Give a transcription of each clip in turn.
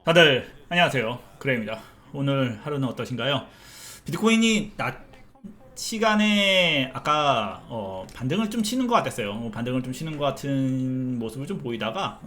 다들 안녕하세요. 그레입니다. 오늘 하루는 어떠신가요? 비트코인이 낮 시간에 아까 반등을 좀 치는 것 같았어요. 반등을 좀 치는 것 같은 모습을 좀 보이다가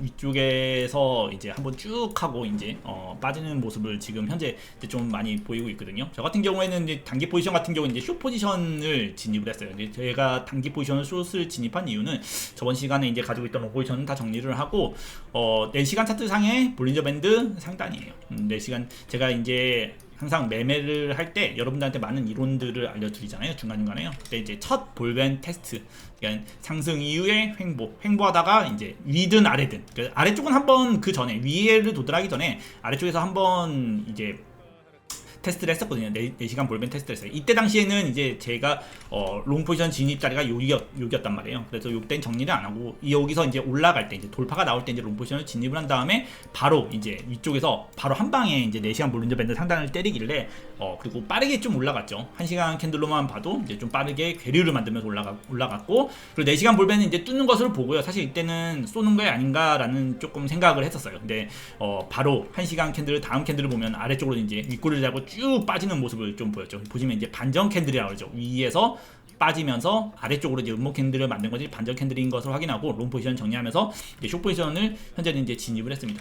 위쪽에서 이제 한번 쭉 하고 이제 빠지는 모습을 지금 현재 이제 좀 많이 보이고 있거든요. 저 같은 경우에는 이제 단기 포지션 같은 경우는 이제 숏 포지션을 진입을 했어요. 이제 제가 단기 포지션을 숏을 진입한 이유는 저번 시간에 이제 가지고 있던 롱 포지션은 다 정리를 하고 4시간 차트 상의 볼린저 밴드 상단이에요. 4시간 제가 이제 항상 매매를 할 때 여러분들한테 많은 이론들을 알려드리잖아요. 중간중간에요. 그때 이제 첫 볼벤 테스트, 그러니까 상승 이후에 횡보하다가 이제 위든 아래든, 그러니까 아래쪽은 한번 그 전에 위에를 도달하기 전에 아래쪽에서 한번 이제 테스트를 했었거든요. 4시간 볼벤 테스트를 했어요. 이때 당시에는 이제 제가 롱 포지션 진입 자리가 여기였단 말이에요. 그래서 요때는 정리를 안 하고 여기서 이제 올라갈 때 이제 돌파가 나올 때 이제 롱 포지션을 진입을 한 다음에 바로 이제 위쪽에서 바로 한 방에 이제 4시간 볼린저 밴드 상단을 때리길래 그리고 빠르게 좀 올라갔죠. 1시간 캔들로만 봐도 이제 좀 빠르게 괴류를 만들면서 올라갔고, 그리고 4시간 볼벤은 이제 뚫는 것을 보고요. 사실 이때는 쏘는 게 아닌가라는 조금 생각을 했었어요. 근데 바로 1시간 캔들 다음 캔들을 보면 아래쪽으로 이제 윗꼬리를 잡고 쭉 빠지는 모습을 좀 보였죠. 보시면 이제 반전 캔들이라고 그러죠. 위에서 빠지면서 아래쪽으로 이제 음모 캔들을 만든 것이 반전 캔들인 것을 확인하고 롱 포지션 정리하면서 이제 숏 포지션을 현재는 이제 진입을 했습니다.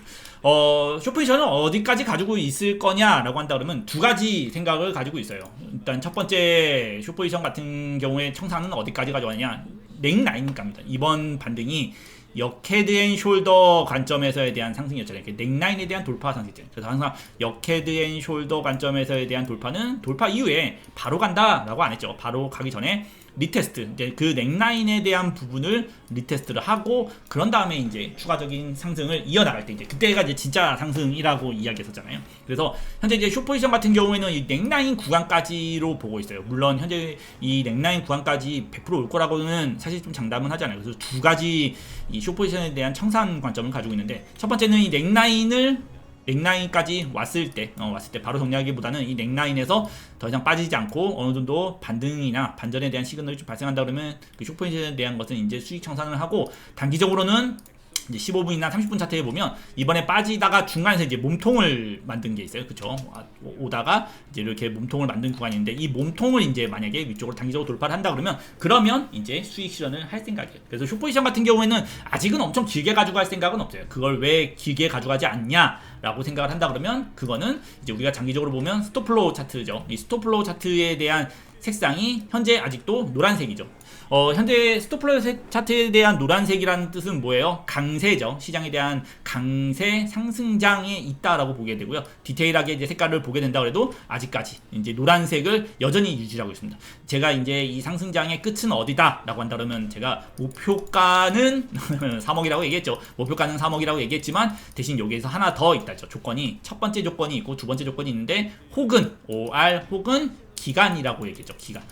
숏 포지션은 어디까지 가지고 있을 거냐라고 한다 그러면 두 가지 생각을 가지고 있어요. 일단 첫 번째 숏 포지션 같은 경우에 청산은 어디까지 가져가냐? 넥라인입니다. 이번 반등이 역헤드 앤 숄더 관점에서에 대한 상승이었잖아요. 넥라인에 대한 돌파 상승이었잖아요. 그래서 항상 역헤드 앤 숄더 관점에서에 대한 돌파는 돌파 이후에 바로 간다라고 안 했죠. 바로 가기 전에 리테스트, 이제 그 넥라인에 대한 부분을 리테스트를 하고 그런 다음에 이제 추가적인 상승을 이어나갈 때 이제 그때가 이제 진짜 상승이라고 이야기했었잖아요. 그래서 현재 이제 숏 포지션 같은 경우에는 이 넥라인 구간까지로 보고 있어요. 물론 현재 이 넥라인 구간까지 100%올 거라고는 사실 좀 장담은 하지 않아요. 그래서 두 가지 이 숏 포지션에 대한 청산 관점을 가지고 있는데, 첫 번째는 이 넥라인까지 왔을 때 바로 정리하기보다는 이 넥라인에서 더 이상 빠지지 않고 어느 정도 반등이나 반전에 대한 시그널이 좀 발생한다 그러면 그 숏 포지션에 대한 것은 이제 수익 청산을 하고, 단기적으로는 이제 15분이나 30분 차트에 보면 이번에 빠지다가 중간에서 이제 몸통을 만든 게 있어요. 그쵸? 오다가 이제 이렇게 몸통을 만든 구간인데, 이 몸통을 이제 만약에 위쪽으로 단기적으로 돌파를 한다 그러면 이제 수익 실현을 할 생각이에요. 그래서 숏 포지션 같은 경우에는 아직은 엄청 길게 가져갈 생각은 없어요. 그걸 왜 길게 가져가지 않냐라고 생각을 한다 그러면, 그거는 이제 우리가 장기적으로 보면 스톱플로우 차트죠. 이 스톱플로우 차트에 대한 색상이 현재 아직도 노란색이죠. 현재 스톱플로우 차트에 대한 노란색이라는 뜻은 뭐예요? 강세죠. 시장에 대한 강세 상승장에 있다라고 보게 되고요. 디테일하게 이제 색깔을 보게 된다 그래도 아직까지 이제 노란색을 여전히 유지하고 있습니다. 제가 이제 이 상승장의 끝은 어디다라고 한다 그러면, 제가 목표가는 3억이라고 얘기했죠. 목표가는 3억이라고 얘기했지만 대신 여기에서 하나 더 있다죠. 조건이, 첫 번째 조건이 있고 두 번째 조건이 있는데, 혹은 OR 혹은 기간이라고 얘기했죠. 기간.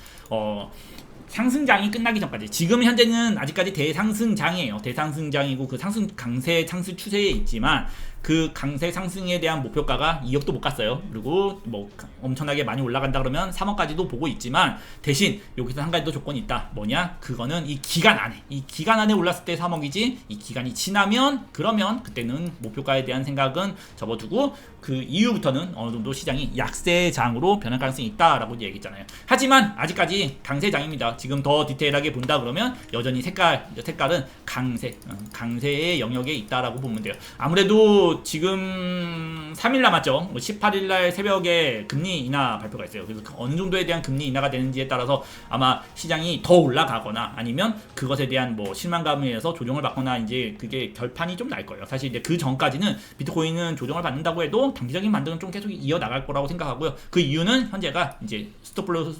상승장이 끝나기 전까지, 지금 현재는 아직까지 대상승장이에요. 대상승장이고 그 상승 강세 상승 추세에 있지만 그 강세 상승에 대한 목표가가 2억도 못 갔어요. 그리고 뭐 엄청나게 많이 올라간다 그러면 3억까지도 보고 있지만, 대신 여기서 한 가지 더 조건이 있다. 뭐냐? 그거는 이 기간 안에 올랐을 때 3억이지, 이 기간이 지나면 그러면 그때는 목표가에 대한 생각은 접어두고 그 이후부터는 어느 정도 시장이 약세장으로 변할 가능성이 있다라고 얘기했잖아요. 하지만 아직까지 강세장입니다. 지금 더 디테일하게 본다 그러면 여전히 색깔은 강세의 영역에 있다라고 보면 돼요. 아무래도 지금 3일 남았죠. 18일날 새벽에 금리 인하 발표가 있어요. 그래서 어느 정도에 대한 금리 인하가 되는지에 따라서 아마 시장이 더 올라가거나 아니면 그것에 대한 뭐 실망감에 의해서 조정을 받거나 이제 그게 결판이 좀 날 거예요. 사실 이제 그 전까지는 비트코인은 조정을 받는다고 해도 단기적인 반등은 좀 계속 이어나갈 거라고 생각하고요. 그 이유는 현재가 이제 스톱플로우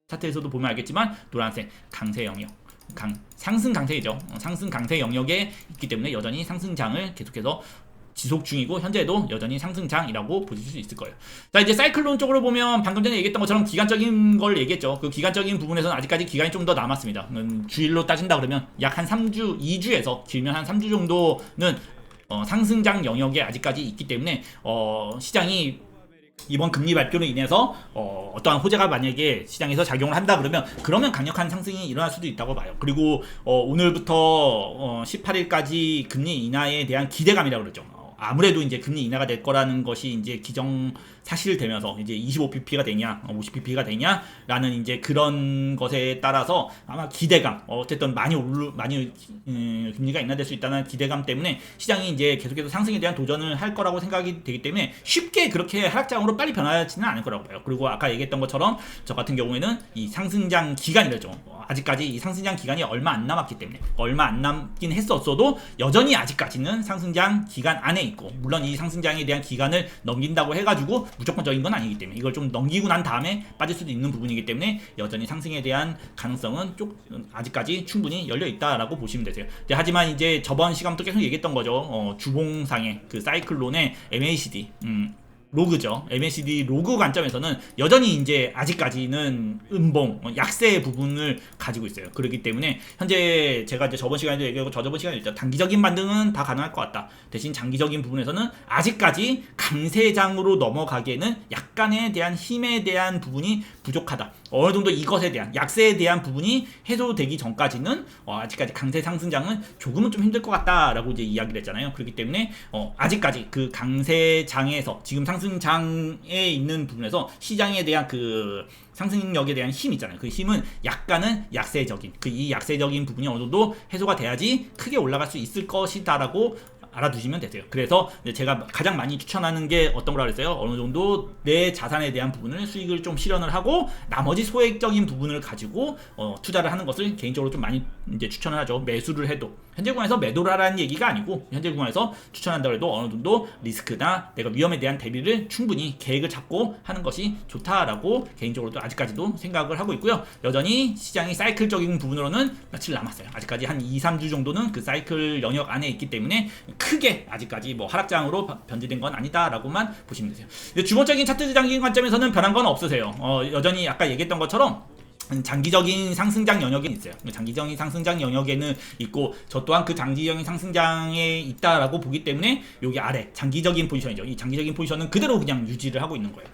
차트에서도 보면 알겠지만 노란색 강세 영역, 상승 강세이죠. 상승 강세 영역에 있기 때문에 여전히 상승장을 계속해서 지속 중이고 현재도 여전히 상승장이라고 보실 수 있을 거예요. 자, 이제 사이클론 쪽으로 보면 방금 전에 얘기했던 것처럼 기간적인 걸 얘기했죠. 그 기간적인 부분에서는 아직까지 기간이 좀 더 남았습니다. 주일로 따진다 그러면 약 한 3주, 2주에서 길면 한 3주 정도는 상승장 영역에 아직까지 있기 때문에 시장이 이번 금리 발표로 인해서 어떠한 호재가 만약에 시장에서 작용을 한다 그러면 강력한 상승이 일어날 수도 있다고 봐요. 그리고 오늘부터 18일까지 금리 인하에 대한 기대감이라고 그러죠. 아무래도 이제 금리 인하가 될 거라는 것이 이제 기정 사실되면서 이제 25pp가 되냐, 50pp가 되냐라는 이제 그런 것에 따라서 아마 기대감, 어쨌든 많이 금리가 인하될 수 있다는 기대감 때문에 시장이 이제 계속해서 상승에 대한 도전을 할 거라고 생각이 되기 때문에 쉽게 그렇게 하락장으로 빨리 변하지는 않을 거라고 봐요. 그리고 아까 얘기했던 것처럼 저 같은 경우에는 이 상승장 기간이죠. 아직까지 이 상승장 기간이 얼마 안 남았기 때문에 얼마 안 남긴 했었어도 여전히 아직까지는 상승장 기간 안에 있고, 물론 이 상승장에 대한 기간을 넘긴다고 해가지고 무조건적인 건 아니기 때문에 이걸 좀 넘기고 난 다음에 빠질 수도 있는 부분이기 때문에 여전히 상승에 대한 가능성은 아직까지 충분히 열려 있다라고 보시면 되세요. 하지만 이제 저번 시간부터 계속 얘기했던 거죠. 주봉상의 그 사이클론의 MACD 로그죠. MACD 로그 관점에서는 여전히 이제 아직까지는 음봉, 약세 부분을 가지고 있어요. 그렇기 때문에 현재 제가 이제 저번 시간에도 얘기하고 저저번 시간에 있죠. 단기적인 반등은 다 가능할 것 같다. 대신 장기적인 부분에서는 아직까지 강세장으로 넘어가기에는 약간에 대한 힘에 대한 부분이 부족하다. 어느 정도 이것에 대한 약세에 대한 부분이 해소되기 전까지는 아직까지 강세 상승장은 조금은 좀 힘들 것 같다라고 이제 이야기를 했잖아요. 그렇기 때문에 아직까지 그 강세장에서 지금 상승장에 있는 부분에서 시장에 대한 그 상승력에 대한 힘 있잖아요. 그 힘은 약간은 약세적인 이 약세적인 부분이 어느 정도 해소가 돼야지 크게 올라갈 수 있을 것이다라고 알아두시면 되세요. 그래서 제가 가장 많이 추천하는 게 어떤 거라 그랬어요? 어느 정도 내 자산에 대한 부분을 수익을 좀 실현을 하고 나머지 소액적인 부분을 가지고 투자를 하는 것을 개인적으로 좀 많이 이제 추천을 하죠. 매수를 해도 현재 구간에서 매도를 하라는 얘기가 아니고 현재 구간에서 추천한다고 해도 어느 정도 리스크나 내가 위험에 대한 대비를 충분히 계획을 잡고 하는 것이 좋다라고 개인적으로도 아직까지도 생각을 하고 있고요. 여전히 시장이 사이클적인 부분으로는 며칠 남았어요. 아직까지 한 2-3주 정도는 그 사이클 영역 안에 있기 때문에 크게 아직까지 뭐 하락장으로 변질된 건 아니다라고만 보시면 되세요. 주목적인 차트장인 관점에서는 변한 건 없으세요. 여전히 아까 얘기했던 것처럼 장기적인 상승장 영역에 있어요. 장기적인 상승장 영역에는 있고 저 또한 그 장기적인 상승장에 있다라고 보기 때문에 여기 아래 장기적인 포지션이죠. 이 장기적인 포지션은 그대로 그냥 유지를 하고 있는 거예요.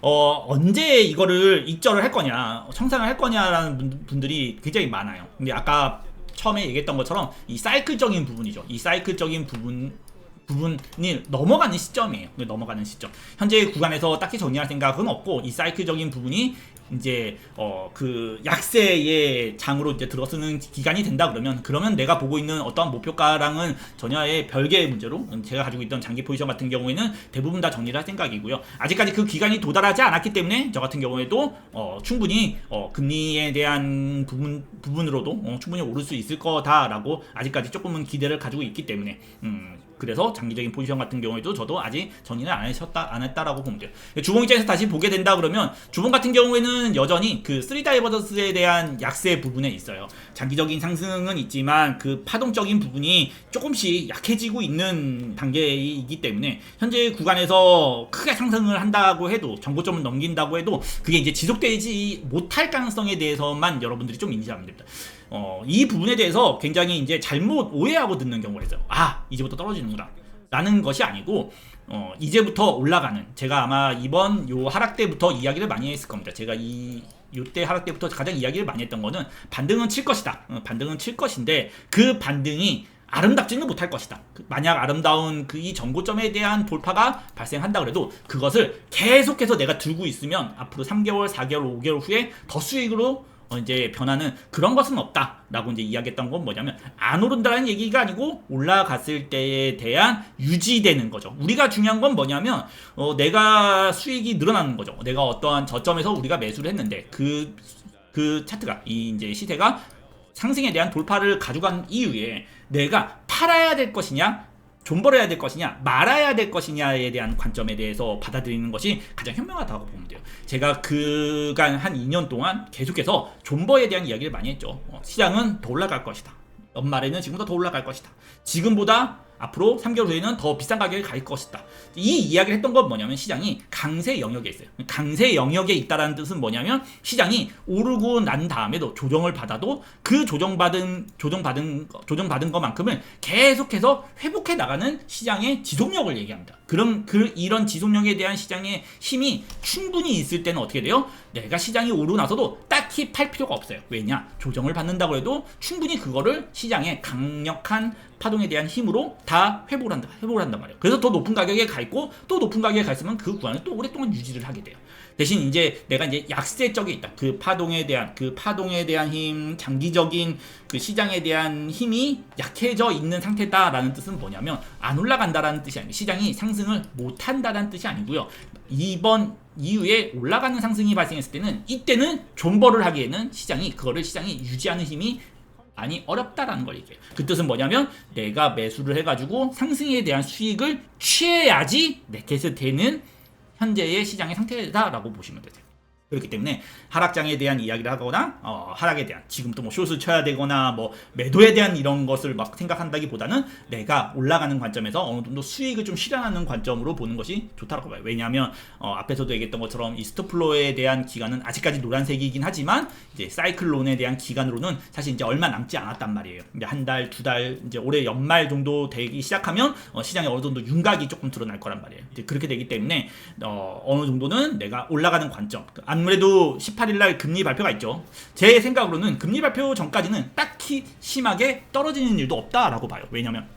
언제 이거를 익절을 할 거냐, 청산을 할 거냐라는 분들이 굉장히 많아요. 근데 아까 처음에 얘기했던 것처럼 이 사이클적인 부분이죠. 이 사이클적인 부분이 넘어가는 시점이에요. 넘어가는 시점. 현재 구간에서 딱히 정리할 생각은 없고 이 사이클적인 부분이 이제 그 약세의 장으로 이제 들어서는 기간이 된다 그러면 내가 보고 있는 어떤 목표가랑은 전혀의 별개의 문제로 제가 가지고 있던 장기 포지션 같은 경우에는 대부분 다 정리를 할 생각이고요. 아직까지 그 기간이 도달하지 않았기 때문에 저 같은 경우에도 충분히 금리에 대한 부분으로도 충분히 오를 수 있을 거다라고 아직까지 조금은 기대를 가지고 있기 때문에 그래서 장기적인 포지션 같은 경우에도 저도 아직 정리는 안 했다라고 보면 돼요. 주봉 입장에서 다시 보게 된다 그러면 주봉 같은 경우에는 여전히 그 3다이버전스에 대한 약세 부분에 있어요. 장기적인 상승은 있지만 그 파동적인 부분이 조금씩 약해지고 있는 단계이기 때문에 현재 구간에서 크게 상승을 한다고 해도 정고점을 넘긴다고 해도 그게 이제 지속되지 못할 가능성에 대해서만 여러분들이 좀 인지하면 됩니다. 이 부분에 대해서 굉장히 이제 잘못 오해하고 듣는 경우가 있어요. 이제부터 떨어지는구나 라는 것이 아니고 이제부터 올라가는, 제가 아마 이번 요 하락 때부터 이야기를 많이 했을 겁니다. 제가 요때 하락 때부터 가장 이야기를 많이 했던 거는 반등은 칠 것이다. 반등은 칠 것인데 그 반등이 아름답지는 못할 것이다. 만약 아름다운 그 이 전고점에 대한 돌파가 발생한다 그래도 그것을 계속해서 내가 들고 있으면 앞으로 3개월, 4개월, 5개월 후에 더 수익으로 이제 변하는 그런 것은 없다라고 이제 이야기했던 건 뭐냐면 안 오른다는 얘기가 아니고 올라갔을 때에 대한 유지되는 거죠. 우리가 중요한 건 뭐냐면 내가 수익이 늘어나는 거죠. 내가 어떠한 저점에서 우리가 매수를 했는데 그 차트가 이제 시세가 상승에 대한 돌파를 가져간 이후에 내가 팔아야 될 것이냐, 존버해야 될 것이냐, 말아야 될 것이냐에 대한 관점에 대해서 받아들이는 것이 가장 현명하다고 보면 돼요. 제가 그간 한 2년 동안 계속해서 존버에 대한 이야기를 많이 했죠. 시장은 더 올라갈 것이다. 연말에는 지금보다 더 올라갈 것이다. 지금보다 앞으로 3개월 후에는 더 비싼 가격에 갈 것이다. 이 이야기를 했던 건 뭐냐면 시장이 강세 영역에 있어요. 강세 영역에 있다라는 뜻은 뭐냐면 시장이 오르고 난 다음에도 조정을 받아도 그 조정받은 것만큼은 계속해서 회복해 나가는 시장의 지속력을 얘기합니다. 그럼 이런 지속력에 대한 시장의 힘이 충분히 있을 때는 어떻게 돼요? 내가 시장이 오르고 나서도 딱히 팔 필요가 없어요. 왜냐? 조정을 받는다고 해도 충분히 그거를 시장의 강력한 파동에 대한 힘으로 다 회복을 한단 말이에요. 그래서 더 높은 가격에 가 있고 또 높은 가격에 가 있으면 그 구간을 또 오랫동안 유지를 하게 돼요. 대신 이제 내가 이제 약세 쪽에 있다. 그 파동에 대한 힘, 장기적인 그 시장에 대한 힘이 약해져 있는 상태다라는 뜻은 뭐냐면 안 올라간다라는 뜻이 아니고 시장이 상승을 못 한다라는 뜻이 아니고요. 이번 이후에 올라가는 상승이 발생했을 때는 이때는 존버를 하기에는 시장이 유지하는 힘이 많이 어렵다라는 걸 얘기해요. 그 뜻은 뭐냐면 내가 매수를 해가지고 상승에 대한 수익을 취해야지 내켓이 되는 현재의 시장의 상태다라고 보시면 되세요. 그렇기 때문에 하락장에 대한 이야기를 하거나 하락에 대한 지금부터 뭐 숏을 쳐야 되거나 뭐 매도에 대한 이런 것을 막 생각한다기보다는 내가 올라가는 관점에서 어느 정도 수익을 좀 실현하는 관점으로 보는 것이 좋다고 봐요. 왜냐하면 앞에서도 얘기했던 것처럼 이 스톱플로에 대한 기간은 아직까지 노란색이긴 하지만 이제 사이클론에 대한 기간으로는 사실 이제 얼마 남지 않았단 말이에요. 이제 한 달, 두 달, 이제 올해 연말 정도 되기 시작하면 시장에 어느 정도 윤곽이 조금 드러날 거란 말이에요. 이제 그렇게 되기 때문에 어느 정도는 내가 올라가는 관점. 아무래도 18일날 금리 발표가 있죠. 제 생각으로는 금리 발표 전까지는 딱히 심하게 떨어지는 일도 없다라고 봐요. 왜냐면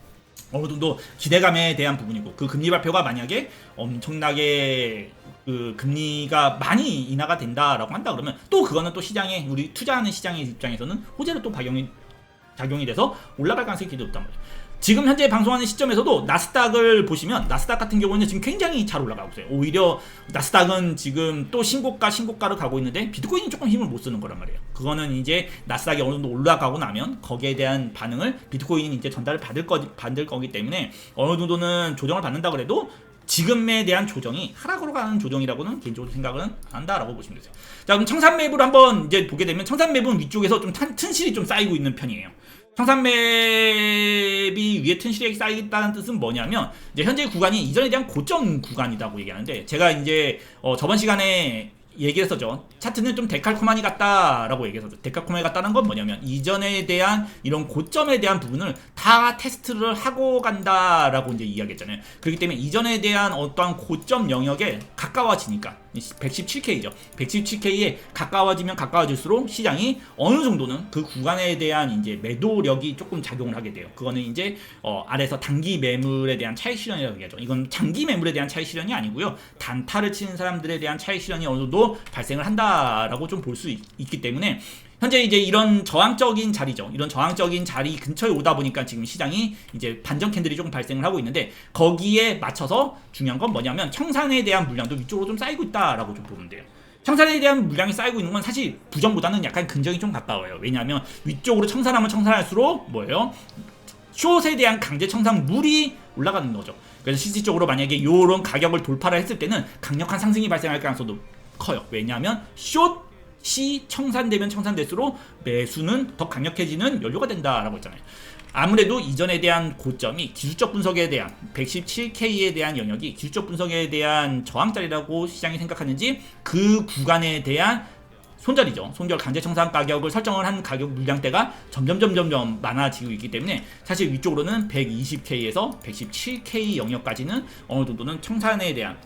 어느 정도 기대감에 대한 부분이고 그 금리 발표가 만약에 엄청나게 그 금리가 많이 인하가 된다라고 한다 그러면 또 그거는 또 시장에 우리 투자하는 시장의 입장에서는 호재로 또 작용이 돼서 올라갈 가능성이 되게 높단 말이에요. 지금 현재 방송하는 시점에서도 나스닥을 보시면 나스닥 같은 경우는 지금 굉장히 잘 올라가고 있어요. 오히려 나스닥은 지금 또 신고가로 가고 있는데 비트코인이 조금 힘을 못 쓰는 거란 말이에요. 그거는 이제 나스닥이 어느 정도 올라가고 나면 거기에 대한 반응을 비트코인이 이제 전달을 받을 거기 때문에 어느 정도는 조정을 받는다 그래도 지금에 대한 조정이 하락으로 가는 조정이라고는 개인적으로 생각은 안 한다라고 보시면 되세요. 자, 그럼 청산맵을 한번 이제 보게 되면 청산맵은 위쪽에서 좀 튼실이 좀 쌓이고 있는 편이에요. 청산맵이 위에 튼실하게 쌓이겠다는 뜻은 뭐냐면 이제 현재 구간이 이전에 대한 고점 구간이라고 얘기하는데 제가 이제 저번 시간에 얘기했었죠. 차트는 좀 데칼코마니 같다라고 얘기했었죠. 데칼코마니 같다는 건 뭐냐면 이전에 대한 이런 고점에 대한 부분을 다 테스트를 하고 간다라고 이제 이야기했잖아요. 그렇기 때문에 이전에 대한 어떠한 고점 영역에 가까워지니까 117K죠. 117K에 가까워지면 가까워질수록 시장이 어느 정도는 그 구간에 대한 이제 매도력이 조금 작용을 하게 돼요. 그거는 이제 아래서 단기 매물에 대한 차익 실현이라고 얘기하죠. 이건 장기 매물에 대한 차익 실현이 아니고요. 단타를 치는 사람들에 대한 차익 실현이 어느 정도 발생을 한다라고 좀 볼 수 있기 때문에 현재 이제 이런 저항적인 자리죠. 이런 저항적인 자리 근처에 오다 보니까 지금 시장이 이제 반전 캔들이 조금 발생을 하고 있는데 거기에 맞춰서 중요한 건 뭐냐면 청산에 대한 물량도 위쪽으로 좀 쌓이고 있다라고 좀 보면 돼요. 청산에 대한 물량이 쌓이고 있는 건 사실 부정보다는 약간 긍정이 좀 가까워요. 왜냐하면 위쪽으로 청산하면 청산할수록 뭐예요? 숏에 대한 강제 청산물이 올라가는 거죠. 그래서 실질적으로 만약에 이런 가격을 돌파를 했을 때는 강력한 상승이 발생할 가능성도 커요. 왜냐하면 숏이 청산되면 청산될수록 매수는 더 강력해지는 연료가 된다라고 했잖아요. 아무래도 이전에 대한 고점이 기술적 분석에 대한 117K에 대한 영역이 기술적 분석에 대한 저항자리라고 시장이 생각하는지 그 구간에 대한 손절이죠. 손절 강제 청산 가격을 설정을 한 가격 물량대가 점점 많아지고 있기 때문에 사실 위쪽으로는 120K에서 117K 영역까지는 어느 정도는 청산에 대한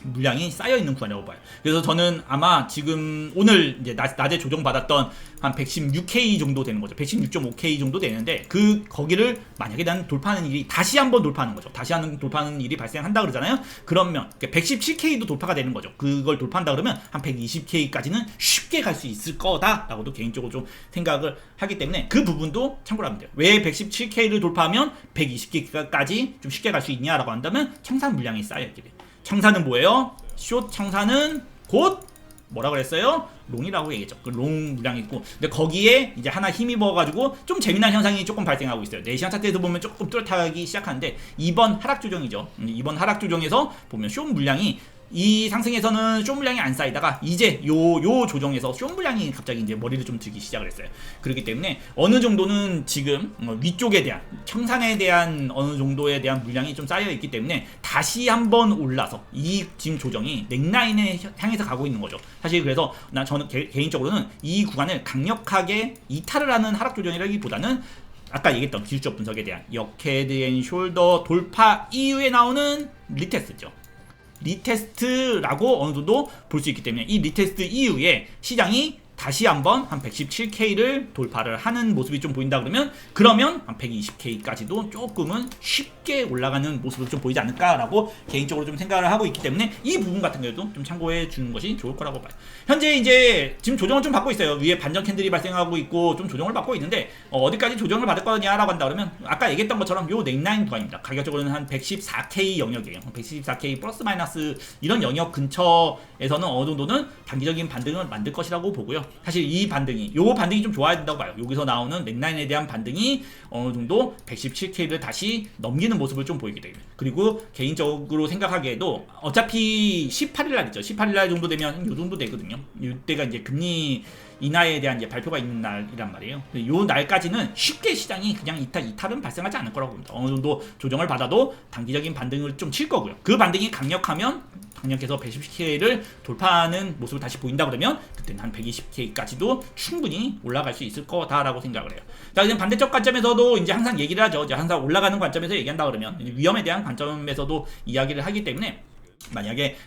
물량이 쌓여있는 구간이라고 봐요. 그래서 저는 아마 지금 오늘 이제 낮에 조정받았던 한 116K 정도 되는 거죠. 116.5K 정도 되는데 거기를 만약에 난 돌파하는 일이 다시 한번 돌파하는 거죠. 다시 한번 돌파하는 일이 발생한다 그러잖아요. 그러면 117K도 돌파가 되는 거죠. 그걸 돌파한다 그러면 한 120K까지는 쉽게 갈 수 있을 거다라고도 개인적으로 좀 생각을 하기 때문에 그 부분도 참고를 하면 돼요. 왜 117K를 돌파하면 120K까지 좀 쉽게 갈 수 있냐라고 한다면 청산 물량이 쌓여있게 돼요. 청산은 뭐예요? 숏 청산은 곧 뭐라 그랬어요? 롱이라고 얘기했죠. 그 롱 물량이 있고, 근데 거기에 이제 하나 힘입어가지고 좀 재미난 현상이 조금 발생하고 있어요. 4시간 차트에서 보면 조금 뚜렷하기 시작하는데 이번 하락 조정이죠. 이번 하락 조정에서 보면 숏 물량이 이 상승에서는 숏 물량이 안 쌓이다가 이제 요 조정에서 숏 물량이 갑자기 이제 머리를 좀 들기 시작을 했어요. 그렇기 때문에 어느 정도는 지금 위쪽에 대한 청산에 대한 어느 정도에 대한 물량이 좀 쌓여 있기 때문에 다시 한번 올라서 이 지금 조정이 넥라인에 향해서 가고 있는 거죠. 사실 그래서 저는 개인적으로는 이 구간을 강력하게 이탈을 하는 하락 조정이라기보다는 아까 얘기했던 기술적 분석에 대한 역헤드 앤 숄더 돌파 이후에 나오는 리테스트죠. 리테스트라고 어느 정도 볼 수 있기 때문에 이 리테스트 이후에 시장이 다시 한번 한 117K를 돌파를 하는 모습이 좀 보인다 그러면 한 120K까지도 조금은 쉽게 올라가는 모습을 좀 보이지 않을까라고 개인적으로 좀 생각을 하고 있기 때문에 이 부분 같은 경우도 좀 참고해 주는 것이 좋을 거라고 봐요. 현재 이제 지금 조정을 좀 받고 있어요. 위에 반전 캔들이 발생하고 있고 좀 조정을 받고 있는데 어디까지 조정을 받을 거냐라고 한다 그러면 아까 얘기했던 것처럼 요 넥라인 구간입니다. 가격적으로는 한 114K 영역이에요. 114K 플러스 마이너스 이런 영역 근처에서는 어느 정도는 단기적인 반등을 만들 것이라고 보고요. 사실 이 반등이 요 반등이 좀 좋아야 된다고 봐요. 여기서 나오는 넥라인에 대한 반등이 어느 정도 117K를 다시 넘기는 모습을 좀 보이게 됩니다. 그리고 개인적으로 생각하기에도 어차피 18일날이죠. 18일날 정도 되면 요 정도 되거든요. 이때가 이제 금리 인하에 대한 이제 발표가 있는 날이란 말이에요. 요 날까지는 쉽게 시장이 그냥 이탈은 발생하지 않을 거라고 봅니다. 어느 정도 조정을 받아도 단기적인 반등을 좀 칠 거고요. 그 반등이 강력해서 110K를 돌파하는 모습을 다시 보인다 그러면 그때는 한 120K까지도 충분히 올라갈 수 있을 거다라고 생각을 해요. 자, 이제 반대쪽 관점에서도 이제 항상 얘기를 하죠. 이제 항상 올라가는 관점에서 얘기한다 그러면 위험에 대한 관점에서도 이야기를 하기 때문에 만약에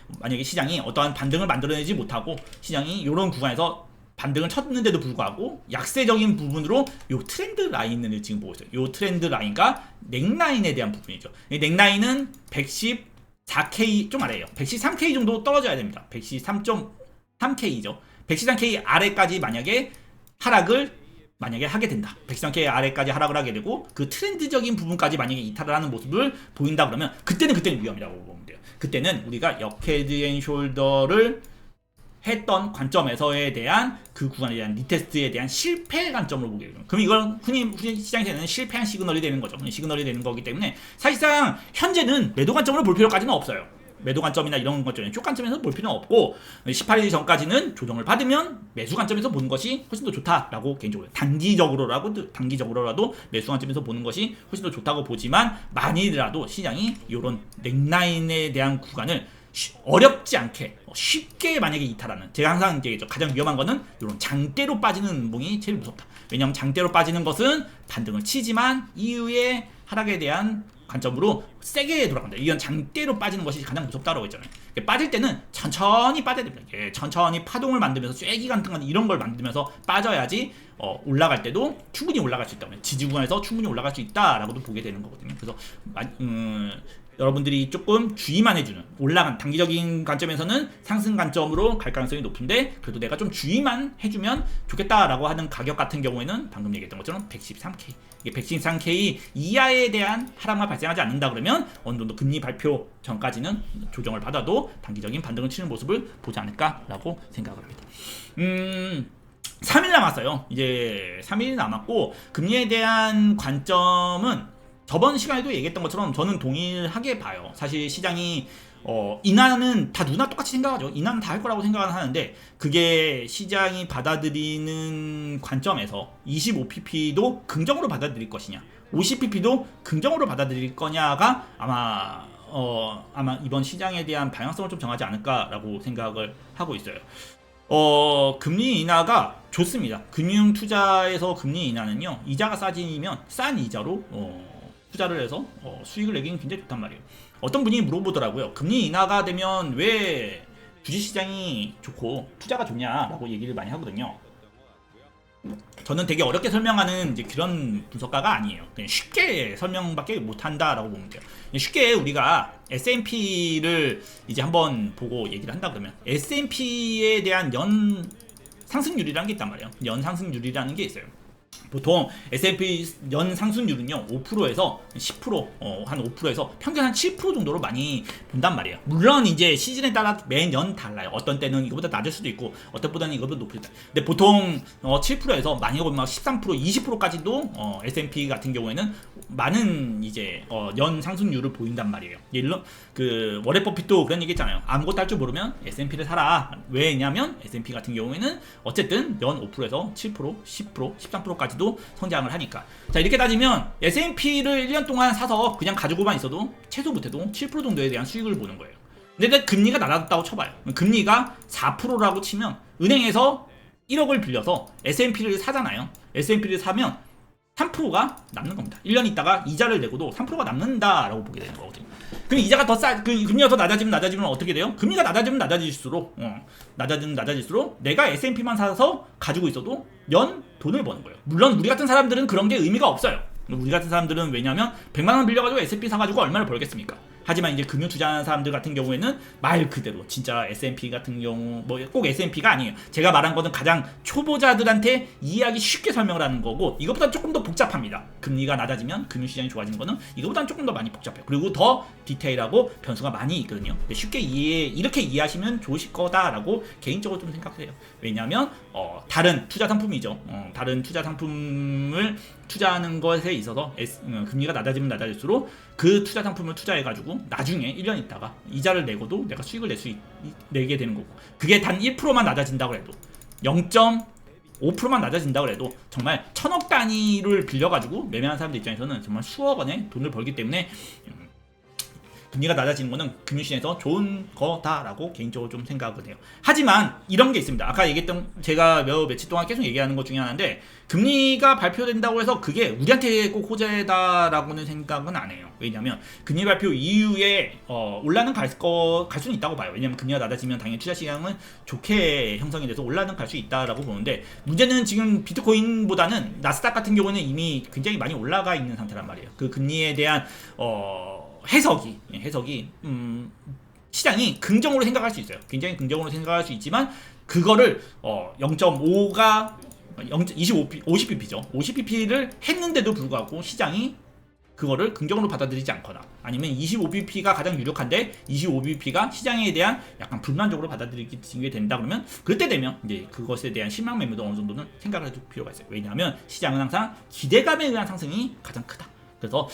시장이 어떠한 반등을 만들어내지 못하고 시장이 이런 구간에서 반등을 쳤는데도 불구하고 약세적인 부분으로 요 트렌드 라인을 지금 보고 있어요. 요 트렌드 라인과 넥라인에 대한 부분이죠. 이 넥라인은 114K 좀 아래에요. 113K 정도 떨어져야 됩니다. 113.3K죠. 113K 아래까지 만약에 하게 된다. 113K 아래까지 하락을 하게 되고 그 트렌드적인 부분까지 만약에 이탈을 하는 모습을 보인다 그러면 그때는 위험이라고 보면 돼요. 그때는 우리가 역헤드앤숄더를 했던 관점에서에 대한 그 구간에 대한 리테스트에 대한 실패 관점으로 보게 되죠. 그럼 이건 흔히 시장에서는 실패한 시그널이 되는 거죠. 시그널이 되는 거기 때문에 사실상 현재는 매도 관점으로 볼 필요까지는 없어요. 매도 관점이나 이런 것들은 쪽 관점에서 볼 필요는 없고 18일 전까지는 조정을 받으면 매수 관점에서 보는 것이 훨씬 더 좋다라고 개인적으로 단기적으로라도 매수 관점에서 보는 것이 훨씬 더 좋다고 보지만 만일이라도 시장이 이런 넥라인에 대한 구간을 어렵지 않게 쉽게 만약에 이탈하는 제가 항상 얘기했죠. 가장 위험한 거는 이런 장대로 빠지는 운봉이 제일 무섭다. 왜냐하면 장대로 빠지는 것은 반등을 치지만 이후에 하락에 대한 관점으로 세게 돌아간다. 이건 장대로 빠지는 것이 가장 무섭다라고 했잖아요. 빠질 때는 천천히 빠져야 됩니다. 천천히 파동을 만들면서 쐐기 같은 건 이런 걸 만들면서 빠져야지 올라갈 때도 충분히 올라갈 수 있다. 지지구간에서 충분히 올라갈 수 있다라고도 보게 되는 거거든요. 그래서 여러분들이 조금 주의만 해주는 올라간 단기적인 관점에서는 상승 관점으로 갈 가능성이 높은데 그래도 내가 좀 주의만 해주면 좋겠다라고 하는 가격 같은 경우에는 방금 얘기했던 것처럼 113K 이게 113K 이하에 대한 하락만 발생하지 않는다 그러면 어느 정도 금리 발표 전까지는 조정을 받아도 단기적인 반등을 치는 모습을 보지 않을까라고 생각을 합니다. 3일 남았어요. 이제 3일이 남았고 금리에 대한 관점은 저번 시간에도 얘기했던 것처럼 저는 동일하게 봐요. 사실 시장이 인하는 다 누나 똑같이 생각하죠. 인하는 다 할 거라고 생각은 하는데 그게 시장이 받아들이는 관점에서 25pp도 긍정으로 받아들일 것이냐 50pp도 긍정으로 받아들일 거냐가 아마 이번 시장에 대한 방향성을 좀 정하지 않을까라고 생각을 하고 있어요. 금리 인하가 좋습니다. 금융 투자에서 금리 인하는요, 이자가 싸지면 싼 이자로 투자를 해서 수익을 내기는 굉장히 좋단 말이에요. 어떤 분이 물어보더라고요. 금리 인하가 되면 왜 주식시장이 좋고 투자가 좋냐라고 얘기를 많이 하거든요. 저는 되게 어렵게 설명하는 이제 그런 분석가가 아니에요. 그냥 쉽게 설명밖에 못한다라고 보면 돼요. 쉽게 우리가 S&P를 이제 한번 보고 얘기를 한다 그러면 S&P에 대한 연 상승률이라는 게 있단 말이에요. 연 상승률이라는 게 있어요. 보통 S&P 연 상승률은요 5%에서 10%, 한 5%에서 평균 한 7% 정도로 많이 본단 말이에요. 물론 이제 시즌에 따라 매년 달라요. 어떤 때는 이거보다 낮을 수도 있고 어떤 때보다는 이거보다 높을 때. 근데 보통 7%에서 많이 보면 13%, 20%까지도 S&P 같은 경우에는 많은 이제 연 상승률을 보인단 말이에요. 예를 그 워렌 버핏도 그런 얘기 했잖아요. 아무것도 할 줄 모르면 S&P를 사라. 왜냐면 S&P 같은 경우에는 어쨌든 연 5%에서 7%, 10%, 13%까지도 성장을 하니까. 자, 이렇게 따지면 S&P를 1년 동안 사서 그냥 가지고만 있어도 최소 못해도 7% 정도에 대한 수익을 보는 거예요. 근데 금리가 낮았다고 쳐봐요. 금리가 4%라고 치면 은행에서 1억을 빌려서 S&P를 사잖아요. S&P를 사면 3%가 남는 겁니다. 1년 있다가 이자를 내고도 3%가 남는다라고 보게 되는 거거든요. 그럼 이자가 금리가 더 낮아지면 어떻게 돼요? 금리가 낮아지면 낮아질수록 내가 S&P만 사서 가지고 있어도 연 돈을 버는 거예요. 물론 우리 같은 사람들은 그런 게 의미가 없어요. 우리 같은 사람들은 왜냐면 100만 원 빌려가지고 S&P 사가지고 얼마를 벌겠습니까? 하지만 이제 금융 투자하는 사람들 같은 경우에는 말 그대로 진짜 S&P 같은 경우 뭐 꼭 S&P가 아니에요. 제가 말한 거는 가장 초보자들한테 이해하기 쉽게 설명을 하는 거고 이것보다 조금 더 복잡합니다. 금리가 낮아지면 금융시장이 좋아지는 거는 이것보다는 조금 더 많이 복잡해요. 그리고 더 디테일하고 변수가 많이 있거든요. 쉽게 이렇게 이해하시면 좋으실 거다라고 개인적으로 좀 생각해요. 왜냐하면 다른 투자 상품이죠. 다른 투자 상품을 투자하는 것에 있어서 금리가 낮아지면 낮아질수록 그 투자 상품을 투자해가지고 나중에 1년 있다가 이자를 내고도 내가 수익을 내게 되는 거고 그게 단 1%만 낮아진다고 해도 0.5%만 낮아진다고 해도 정말 천억 단위를 빌려가지고 매매하는 사람들 입장에서는 정말 수억 원의 돈을 벌기 때문에 금리가 낮아지는 거는 금융시장에서 좋은 거다라고 개인적으로 좀 생각을 해요. 하지만 이런 게 있습니다. 아까 얘기했던 제가 며칠 동안 계속 얘기하는 것 중에 하나인데 금리가 발표된다고 해서 그게 우리한테 꼭 호재다라고는 생각은 안 해요. 왜냐하면 금리 발표 이후에 올라는 갈 수는 있다고 봐요. 왜냐하면 금리가 낮아지면 당연히 투자 시장은 좋게 형성이 돼서 올라는 갈 수 있다라고 보는데 문제는 지금 비트코인보다는 나스닥 같은 경우는 이미 굉장히 많이 올라가 있는 상태란 말이에요. 그 금리에 대한 해석이 시장이 긍정으로 생각할 수 있어요. 굉장히 긍정으로 생각할 수 있지만 그거를 0.5가 50pp죠. 50pp를 했는데도 불구하고 시장이 그거를 긍정으로 받아들이지 않거나 아니면 25pp가 가장 유력한데 25pp가 시장에 대한 약간 불만적으로 받아들이게 된다 그러면 그때 되면 이제 그것에 대한 실망 매매도 어느 정도는 생각을 해둘 필요가 있어요. 왜냐하면 시장은 항상 기대감에 의한 상승이 가장 크다. 그래서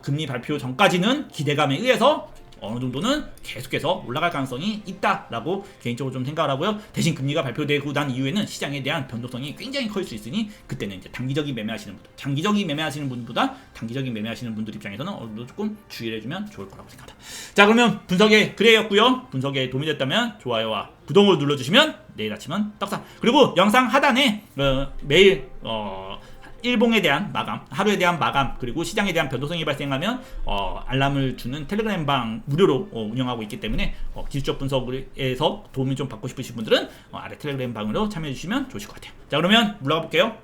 금리 발표 전까지는 기대감에 의해서 어느 정도는 계속해서 올라갈 가능성이 있다라고 개인적으로 좀 생각을 하고요. 대신 금리가 발표되고 난 이후에는 시장에 대한 변동성이 굉장히 커질 수 있으니 그때는 이제 장기적인 매매하시는 분보다 단기적인 매매하시는 분들 입장에서는 어느 정도 조금 주의를 해주면 좋을 거라고 생각합니다. 자, 그러면 분석의 그레이였고요. 분석에 도움이 됐다면 좋아요와 구독을 눌러주시면 내일 아침은 떡상. 그리고 영상 하단에 매일 일봉에 대한 마감, 하루에 대한 마감, 그리고 시장에 대한 변동성이 발생하면 알람을 주는 텔레그램 방 무료로 운영하고 있기 때문에 기술적 분석에서 도움을 좀 받고 싶으신 분들은 아래 텔레그램 방으로 참여해 주시면 좋으실 것 같아요. 자, 그러면 물러가 볼게요.